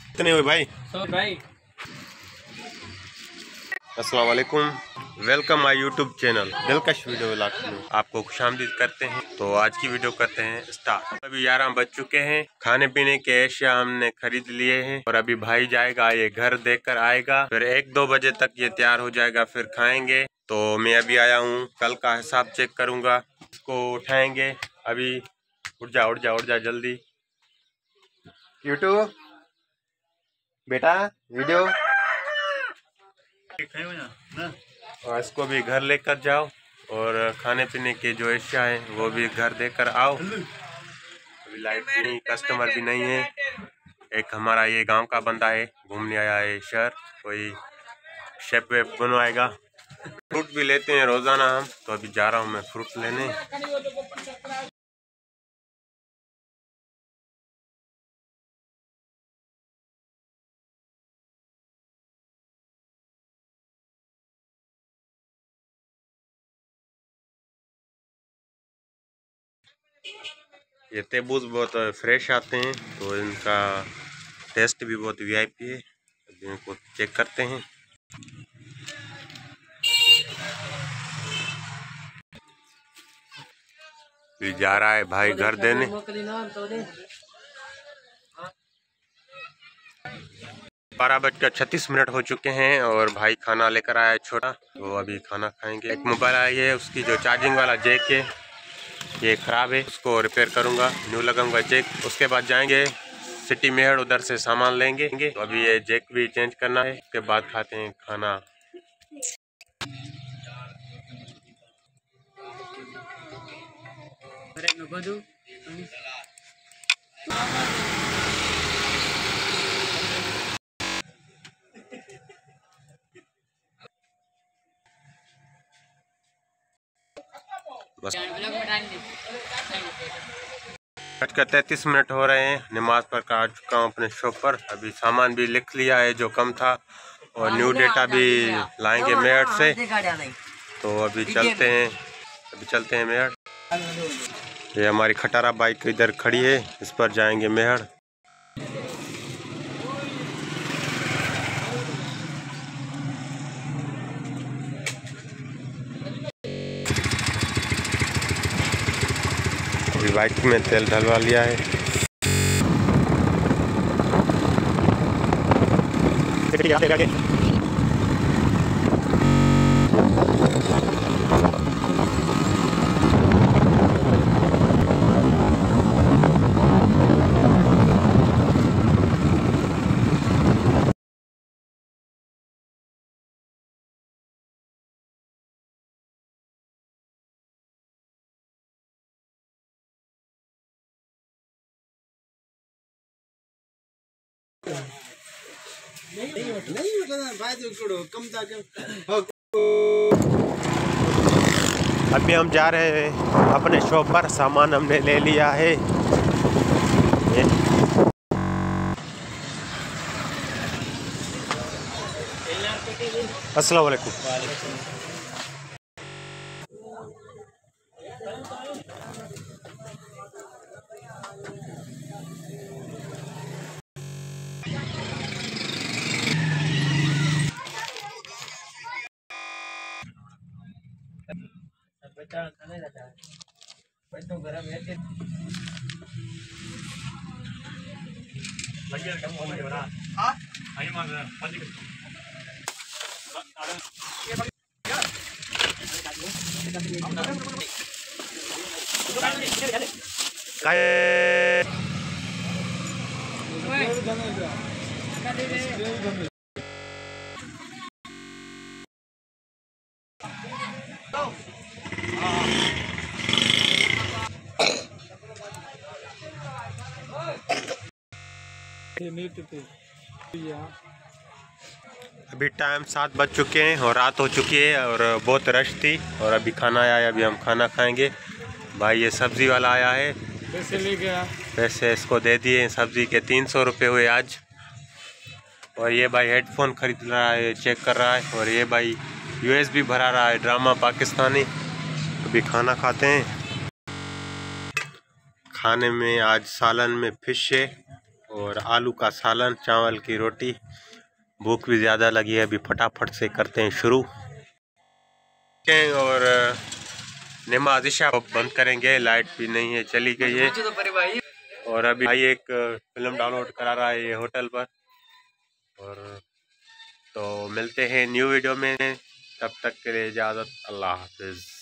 कितने हुए भाई? भाई अस्सलाम वालेकुम, वेलकम माय यूट्यूब चैनल दिलकश वीडियो व्लॉग में आपको खुशामदीद करते हैं। तो आज की वीडियो करते हैं स्टार्ट। अभी 11 बज चुके हैं, खाने पीने के अशिया हमने खरीद लिए हैं और अभी भाई जाएगा, ये घर देखकर आएगा, फिर 1-2 बजे तक ये तैयार हो जाएगा, फिर खाएंगे। तो मैं अभी आया हूँ, कल का हिसाब चेक करूँगा, इसको उठाएंगे। अभी उठ जा जल्दी। यूट्यूब बेटा वीडियो और इसको भी घर लेकर जाओ और खाने पीने के जो अशिया हैं वो भी घर देकर आओ। अभी लाइट नहीं, कस्टमर भी नहीं है। एक हमारा ये गांव का बंदा है, घूमने आया है शहर, कोई शेफ वेफ बनवाएगा। फ्रूट भी लेते हैं रोजाना हम, तो अभी जा रहा हूँ मैं फ्रूट लेने। ये तरबूज बहुत फ्रेश आते हैं, तो इनका टेस्ट भी बहुत वीआईपी है। अभी इनको चेक करते हैं। भी जा रहा है भाई घर देने। 12:36 हो चुके हैं और भाई खाना लेकर आया है छोटा, तो अभी खाना खाएंगे। एक मोबाइल आई है, उसकी जो चार्जिंग वाला जैक है ये ख़राब है, उसको रिपेयर करूंगा, न्यू लगाऊंगा जैक। उसके बाद जाएंगे सिटी मेहर, उधर से सामान लेंगे। तो अभी ये जैक भी चेंज करना है, उसके बाद खाते हैं खाना। बस 33 हो रहे हैं, नमाज पढ़ कर आ चुका हूँ अपने शॉप पर। अभी सामान भी लिख लिया है जो कम था, और न्यू डेटा भी लाएंगे मेहर से। तो अभी चलते हैं मेहर। ये हमारी खटारा बाइक इधर खड़ी है, इस पर जाएंगे मेहर। अभी बाइक में तेल डलवा लिया है। अभी हम जा रहे हैं अपने शॉप पर, सामान हमने ले लिया है। अस्सलाम वालेकुम। अभी टाइम 7 बज चुके हैं और रात हो चुकी है और बहुत रश थी, और अभी खाना आया है, अभी हम खाना खाएंगे। भाई ये सब्ज़ी वाला आया है, पैसे ले गया, पैसे इसको दे दिए। सब्ज़ी के 300 रुपये हुए आज। और ये भाई हेडफोन खरीद रहा है, चेक कर रहा है, और ये भाई USB भरा रहा है, ड्रामा पाकिस्तानी। अभी खाना खाते हैं। खाने में आज सालन में फिश है और आलू का सालन, चावल की रोटी। भूख भी ज़्यादा लगी है, अभी फटाफट से करते हैं शुरू। और नमाज इशा बंद करेंगे, लाइट भी नहीं है, चली गई है। और अभी भाई एक फिल्म डाउनलोड करा रहा है ये होटल पर। और तो मिलते हैं न्यू वीडियो में, तब तक के लिए इजाज़त, अल्लाह हाफिज़।